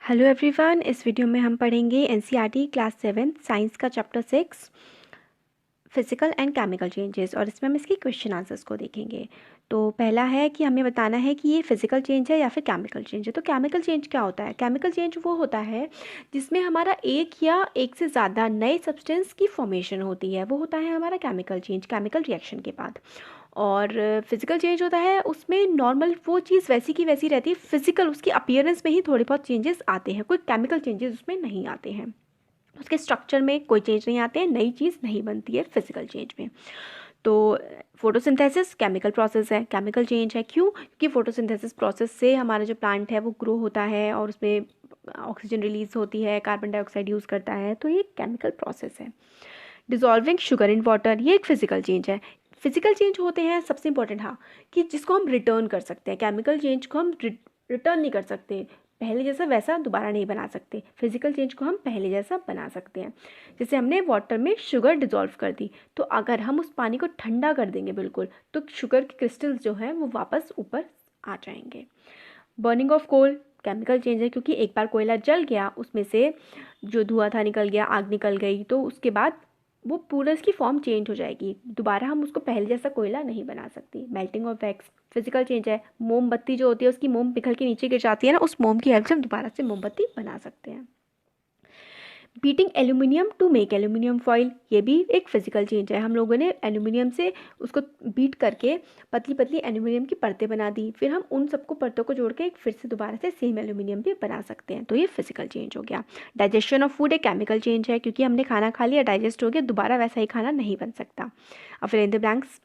Hello everyone, इस video में हम पढ़ेंगे एनसीईआरटी क्लास 7 साइंस का chapter 6 physical and chemical changes और इसमें हम इसके क्वेश्चन आंसर्स को देखेंगे। तो पहला है कि हमें बताना है कि ये फिजिकल चेंज है या फिर केमिकल चेंज है। तो केमिकल चेंज क्या होता है? केमिकल चेंज वो होता है जिसमें हमारा एक या एक से ज़्यादा नए सब्सटेंस की फॉर्मेशन होती है, वो होता है हमारा केमिकल चेंज, केमिकल रिएक्शन के बाद। और फिजिकल चेंज होता है उसमें नॉर्मल वो चीज़ वैसी की वैसी रहती है, फिजिकल उसकी अपीयरेंस में ही थोड़े बहुत चेंजेस आते हैं, कोई केमिकल चेंजेस उसमें नहीं आते हैं, उसके स्ट्रक्चर में कोई चेंज नहीं आते हैं, नई चीज़ नहीं बनती है फिजिकल चेंज में। तो फोटोसिंथेसिस केमिकल प्रोसेस है, केमिकल चेंज है। क्यों? क्योंकि फोटोसिंथेसिस प्रोसेस से हमारा जो प्लांट है वो ग्रो होता है और उसमें ऑक्सीजन रिलीज होती है, कार्बन डाइऑक्साइड यूज़ करता है, तो ये केमिकल प्रोसेस है। डिजॉल्विंग शुगर इन वाटर, ये एक फिजिकल चेंज है। फिजिकल चेंज होते हैं सबसे इंपॉर्टेंट, हाँ, कि जिसको हम रिटर्न कर सकते हैं। केमिकल चेंज को हम रिटर्न नहीं कर सकते, पहले जैसा वैसा दोबारा नहीं बना सकते। फिजिकल चेंज को हम पहले जैसा बना सकते हैं। जैसे हमने वाटर में शुगर डिजॉल्व कर दी, तो अगर हम उस पानी को ठंडा कर देंगे बिल्कुल, तो शुगर के क्रिस्टल्स जो हैं वो वापस ऊपर आ जाएंगे। Burning of coal chemical change है, क्योंकि एक बार कोयला जल गया, उसमें से जो धुआं था निकल गया, आग निकल गई, तो उसके बाद वो पूरा इसकी फॉर्म चेंज हो जाएगी, दोबारा हम उसको पहले जैसा कोयला नहीं बना सकती। Melting of wax physical change है। मोमबत्ती जो होती है उसकी मोम पिघल के नीचे गिर जाती है ना, उस मोम की हेल्प से हम दोबारा से मोमबत्ती बना सकते हैं। Beating aluminium to make aluminium foil, ये भी एक फिजिकल चेंज है। हम लोगों ने एल्यूमिनियम से उसको बीट करके पतली पतली एल्यूमिनियम की परतें बना दी, फिर हम उन सबको परतों को जोड़ के एक फिर से दोबारा से सेम एल्यूमिनियम भी बना सकते हैं, तो ये फिजिकल चेंज हो गया। डाइजेशन ऑफ फूड एक केमिकल चेंज है, क्योंकि हमने खाना खा लिया, डाइजेस्ट हो गया, दोबारा वैसा ही खाना नहीं बन सकता। अब फिर in the blanks,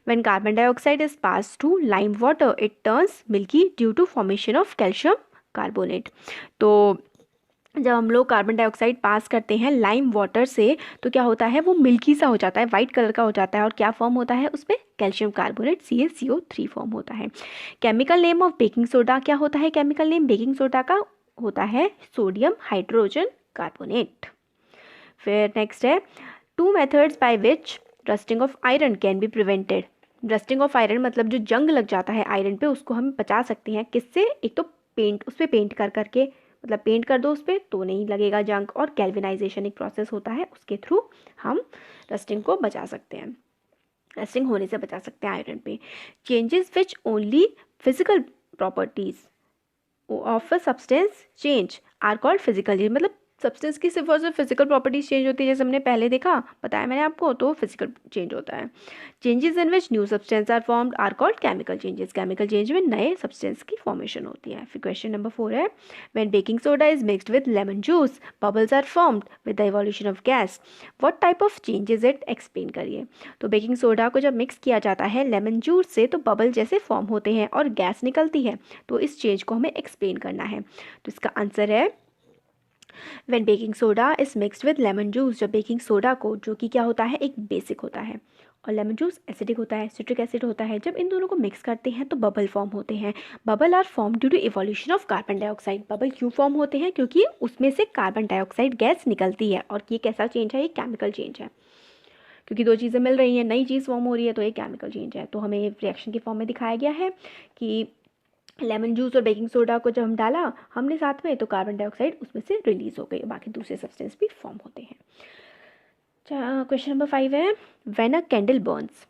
when carbon dioxide is passed to lime water it turns milky due to formation of calcium carbonate। तो जब हम लोग कार्बन डाइऑक्साइड पास करते हैं लाइम वाटर से, तो क्या होता है, वो मिल्की सा हो जाता है, वाइट कलर का हो जाता है, और क्या फॉर्म होता है उसमें? कैल्शियम कार्बोनेट CaCO3 फॉर्म होता है। Chemical name of baking soda क्या होता है? केमिकल नेम बेकिंग सोडा का होता है सोडियम हाइड्रोजन कार्बोनेट। फिर नेक्स्ट है two methods by which rusting of iron can be prevented. Rusting of iron मतलब जो जंग लग जाता है आयरन पे, उसको हम बचा सकते हैं किससे? एक तो पेंट, उस पर पेंट कर करके, मतलब पेंट कर दो उस पर तो नहीं लगेगा जंग, और गैल्वेनाइजेशन एक प्रोसेस होता है, उसके थ्रू हम रस्टिंग को बचा सकते हैं, रस्टिंग होने से बचा सकते हैं आयरन पे। Changes which only physical properties of a substance change are called physical change. मतलब सब्सटेंस की सिर्फ और सिर्फ फिजिकल प्रॉपर्टीज चेंज होती है, जैसे हमने पहले देखा, बताया मैंने आपको, तो फिजिकल चेंज होता है। Changes in which new substance are formed are called chemical changes. Chemical change में नए सब्सटेंस की फॉर्मेशन होती है। फिर क्वेश्चन नंबर 4 है when baking soda is mixed with lemon juice bubbles are formed with the evolution of gas, what type of changes it explain करिए। तो baking soda को जब मिक्स किया जाता है लेमन जूस से, तो बबल जैसे फॉर्म होते हैं और गैस निकलती है, तो इस चेंज को हमें एक्सप्लेन करना है। तो इसका आंसर है when baking soda is mixed with lemon juice. जब बेकिंग सोडा को, जो कि क्या होता है, एक बेसिक होता है, और लेमन जूस एसिडिक होता है, सिट्रिक एसिड होता है, जब इन दोनों को मिक्स करते हैं तो बबल फॉर्म होते हैं। Bubble are form due to evolution of carbon dioxide. Bubble क्यों फॉर्म होते हैं? क्योंकि उसमें से कार्बन डाइऑक्साइड गैस निकलती है, और ये कैसा चेंज है? ये केमिकल चेंज है, क्योंकि दो चीज़ें मिल रही हैं, नई चीज़ फॉर्म हो रही है, तो ये केमिकल चेंज है। तो हमें रिएक्शन के फॉर्म में दिखाया गया है कि लेमन जूस और बेकिंग सोडा को जब हम डाला हमने साथ में, तो कार्बन डाइऑक्साइड उसमें से रिलीज हो गई, बाकी दूसरे सब्सटेंस भी फॉर्म होते हैं। क्वेश्चन नंबर 5 है when a candle Burns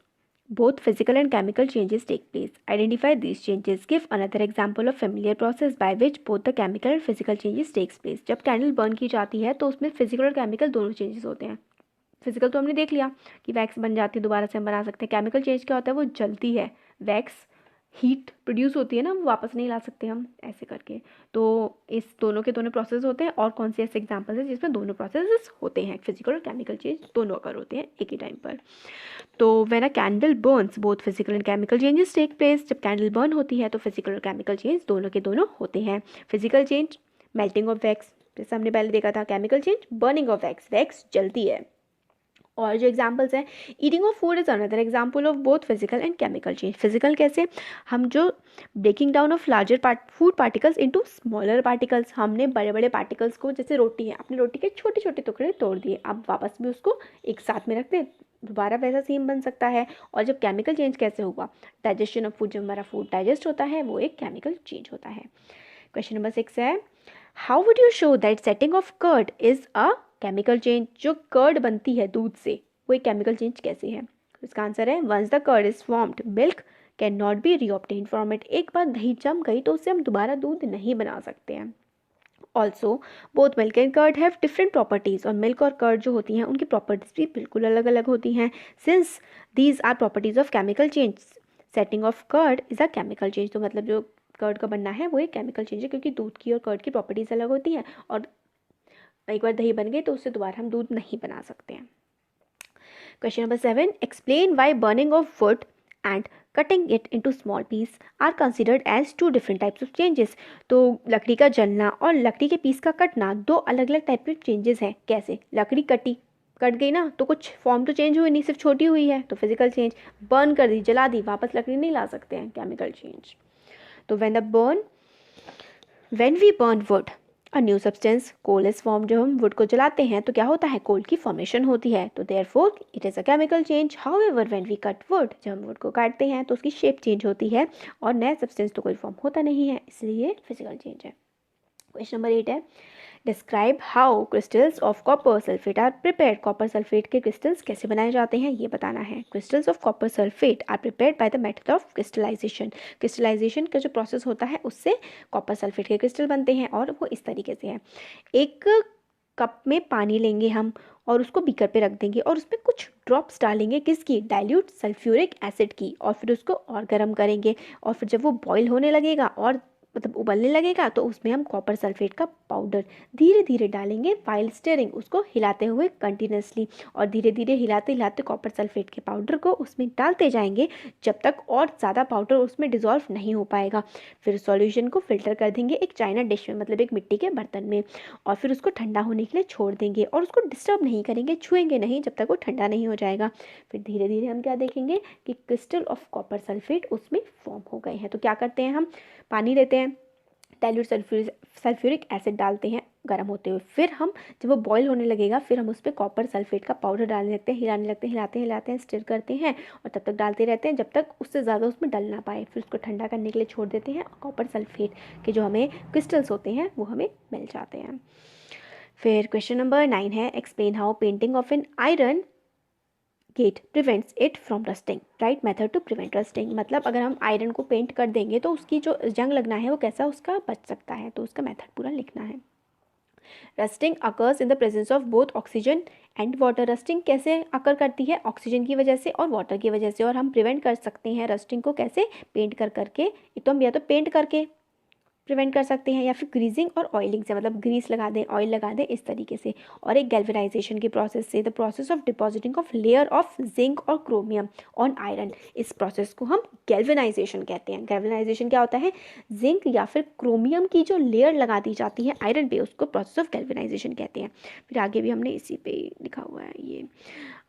both physical and chemical changes take place. Identify these changes. Give another example of familiar process by which both the chemical and physical changes takes place. जब candle burn की जाती है तो उसमें physical और chemical दोनों changes होते हैं। फिजिकल तो हमने देख लिया कि वैक्स बन जाती है, दोबारा से हम बना सकते हैं। केमिकल चेंज क्या होता है? वो जलती है, वैक्स हीट प्रोड्यूस होती है ना, वो वापस नहीं ला सकते हम ऐसे करके। तो इस दोनों के दोनों प्रोसेस होते हैं। और कौन से ऐसे एग्जांपल्स हैं जिसमें दोनों प्रोसेस होते हैं, फिजिकल और केमिकल चेंज दोनों अगर होते हैं एक ही टाइम पर? तो when a candle burns both physical and chemical changes take place. जब कैंडल बर्न होती है तो फिजिकल और केमिकल चेंज दोनों के दोनों होते हैं। Physical change melting of wax, जैसे हमने पहले देखा था। Chemical change burning of wax, wax जलती है। और जो एग्जांपल्स हैं, eating of food is another example of both physical and chemical change. Physical कैसे? हम जो breaking down of larger food particles into smaller particles, हमने बड़े बड़े पार्टिकल्स को, जैसे रोटी है, अपनी रोटी के छोटे छोटे टुकड़े तोड़ दिए, अब वापस भी उसको एक साथ में रखते हैं, दोबारा वैसा सेम बन सकता है। और जब केमिकल चेंज कैसे हुआ? डाइजेशन ऑफ फूड, जब हमारा फूड डाइजेस्ट होता है वो एक केमिकल चेंज होता है। क्वेश्चन नंबर 6 है, how would you show that setting of curd is a chemical change? जो कर्ड बनती है दूध से, वो एक केमिकल चेंज कैसे है? इसका आंसर है, once the curd is formed milk can not be reobtain from it. एक बार दही जम गई तो उससे हम दोबारा दूध नहीं बना सकते हैं। Also both milk and curd have different properties, और मिल्क और कर्ड जो होती हैं उनकी प्रॉपर्टीज भी बिल्कुल अलग अलग होती हैं। Since these are properties of chemical change, setting of curd is a chemical change. तो मतलब जो कर्ड का बनना है वो एक केमिकल चेंज है, क्योंकि दूध की और कर्ड की प्रॉपर्टीज़ अलग होती हैं, और एक बार दही बन गई तो उससे दोबारा हम दूध नहीं बना सकते हैं। Question number 7, explain why burning of wood and cutting it into small piece are considered as two different types of changes. तो लकड़ी का जलना और लकड़ी के पीस का कटना दो अलग अलग टाइप के चेंजेस हैं। कैसे? लकड़ी कट गई ना, तो कुछ फॉर्म तो चेंज हुई नहीं, सिर्फ छोटी हुई है, तो फिजिकल चेंज। बर्न कर दी, जला दी, वापस लकड़ी नहीं ला सकते हैं, केमिकल चेंज। तो when we burn wood a new substance, coal is form. जब हम वुड को जलाते हैं तो क्या होता है? कोल की फॉर्मेशन होती है, तो therefore it is a chemical change. However when we cut wood, जब हम वुड को काटते हैं तो उसकी शेप चेंज होती है, और नया सब्सटेंस तो कोई फॉर्म होता नहीं है, इसलिए फिजिकल चेंज है। क्वेश्चन नंबर 8 है, describe how crystals of copper sulphate are prepared. Copper sulphate के क्रिस्टल्स कैसे बनाए जाते हैं ये बताना है। Crystals of copper sulphate are prepared by the method of crystallisation. Crystallisation का जो प्रोसेस होता है उससे कॉपर सल्फेट के क्रिस्टल बनते हैं, और वो इस तरीके से है। एक कप में पानी लेंगे हम, और उसको बीकर पे रख देंगे, और उसमें कुछ ड्रॉप्स डालेंगे, किसकी? डाइल्यूट सल्फ्यूरिक एसिड की, और फिर उसको और गर्म करेंगे, और फिर जब वो बॉईल होने लगेगा और मतलब उबलने लगेगा तो उसमें हम कॉपर सल्फेट का पाउडर धीरे धीरे डालेंगे, वाइल स्टीयरिंग, उसको हिलाते हुए कंटिन्यूसली, और धीरे धीरे हिलाते हिलाते कॉपर सल्फेट के पाउडर को उसमें डालते जाएंगे जब तक और ज़्यादा पाउडर उसमें डिज़ोल्व नहीं हो पाएगा। फिर सॉल्यूशन को फिल्टर कर देंगे एक चाइना डिश में, मतलब एक मिट्टी के बर्तन में, और फिर उसको ठंडा होने के लिए छोड़ देंगे, और उसको डिस्टर्ब नहीं करेंगे, छुएंगे नहीं जब तक वो ठंडा नहीं हो जाएगा। फिर धीरे धीरे हम क्या देखेंगे कि क्रिस्टल ऑफ कॉपर सल्फेट उसमें फॉर्म हो गए हैं। तो क्या करते हैं, हम पानी लेते हैं, डाइल्यूट सल्फ्यूरिक एसिड डालते हैं गर्म होते हुए, फिर हम जब वो बॉईल होने लगेगा फिर हम उस पर कॉपर सल्फेट का पाउडर डालने लगते हैं, हिलाने लगते हैं, हिलाते हैं, स्टिर करते हैं, और तब तक डालते रहते हैं जब तक उससे ज़्यादा उसमें डल ना पाए। फिर उसको ठंडा करने के लिए छोड़ देते हैं, कॉपर सल्फेट के जो हमें क्रिस्टल्स होते हैं वो हमें मिल जाते हैं। फिर क्वेश्चन नंबर 9 है, explain how painting of an iron gate prevents it from rusting. Right method to prevent rusting, मतलब अगर हम आयरन को पेंट कर देंगे तो उसकी जो जंग लगना है वो कैसा उसका बच सकता है, तो उसका मेथड पूरा लिखना है। Rusting occurs in the presence of both oxygen and water. Rusting कैसे अकर करती है? ऑक्सीजन की वजह से और वाटर की वजह से, और हम प्रिवेंट कर सकते हैं रस्टिंग को कैसे? पेंट कर करके, एक तो हम या तो पेंट करके प्रिवेंट कर सकते हैं, या फिर ग्रीजिंग और ऑयलिंग से, मतलब ग्रीस लगा दें, ऑयल लगा दें, इस तरीके से, और एक गैल्वेनाइजेशन के प्रोसेस से, the process of depositing of layer of zinc और क्रोमियम ऑन आयरन। इस प्रोसेस को हम गैल्वेनाइजेशन कहते हैं। गैल्वेनाइजेशन क्या होता है? जिंक या फिर क्रोमियम की जो लेयर लगा दी जाती है आयरन पे, उसको प्रोसेस ऑफ गैल्वेनाइजेशन कहते हैं। फिर आगे भी हमने इसी पे लिखा हुआ है ये,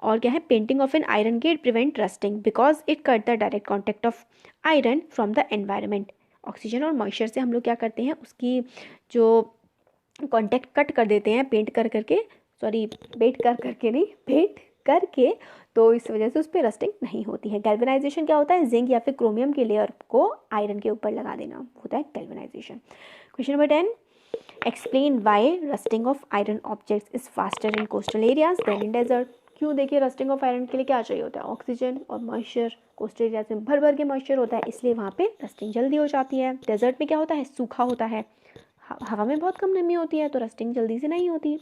और क्या है? Painting of an iron gate prevent rusting because it cut the direct contact of iron from the environment. Oxygen और मॉइस्चर से हम लोग क्या करते हैं, उसकी जो कांटेक्ट कट कर देते हैं पेंट कर करके, सॉरी पेंट कर करके नहीं, पेंट करके, तो इस वजह से उस पर रस्टिंग नहीं होती है। गैल्वेनाइजेशन क्या होता है? जिंक या फिर क्रोमियम के लेयर को आयरन के ऊपर लगा देना होता है galvanisation. Question number 10, explain why rusting of iron objects is faster in coastal areas than in desert. क्यों? देखिए, रस्टिंग ऑफ आयरन के लिए क्या चाहिए होता है? ऑक्सीजन और मॉइस्चर। कोस्टल एरियाज में भर भर के मॉइस्चर होता है, इसलिए वहाँ पे रस्टिंग जल्दी हो जाती है। डेजर्ट में क्या होता है? सूखा होता है, हवा में बहुत कम नमी होती है, तो रस्टिंग जल्दी से नहीं होती।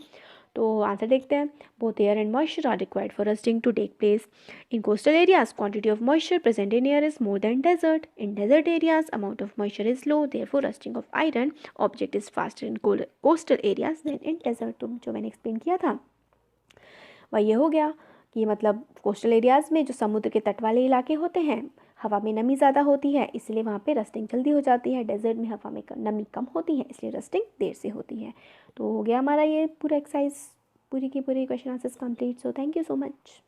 तो आंसर देखते हैं, both air and moisture are required for rusting to take place. In coastal areas quantity of moisture present in air is more than desert. In desert areas amount of moisture is low, therefore rusting of iron object is faster in coastal areas than in desert. तो जो मैंने explain किया था वह ये हो गया कि मतलब कोस्टल एरियाज़ में जो समुद्र के तट वाले इलाके होते हैं, हवा में नमी ज़्यादा होती है, इसलिए वहाँ पे रस्टिंग जल्दी हो जाती है। डेजर्ट में हवा में नमी कम होती है, इसलिए रस्टिंग देर से होती है। तो हो गया हमारा ये पूरा एक्सरसाइज, पूरी की पूरी question answers complete. So thank you so much.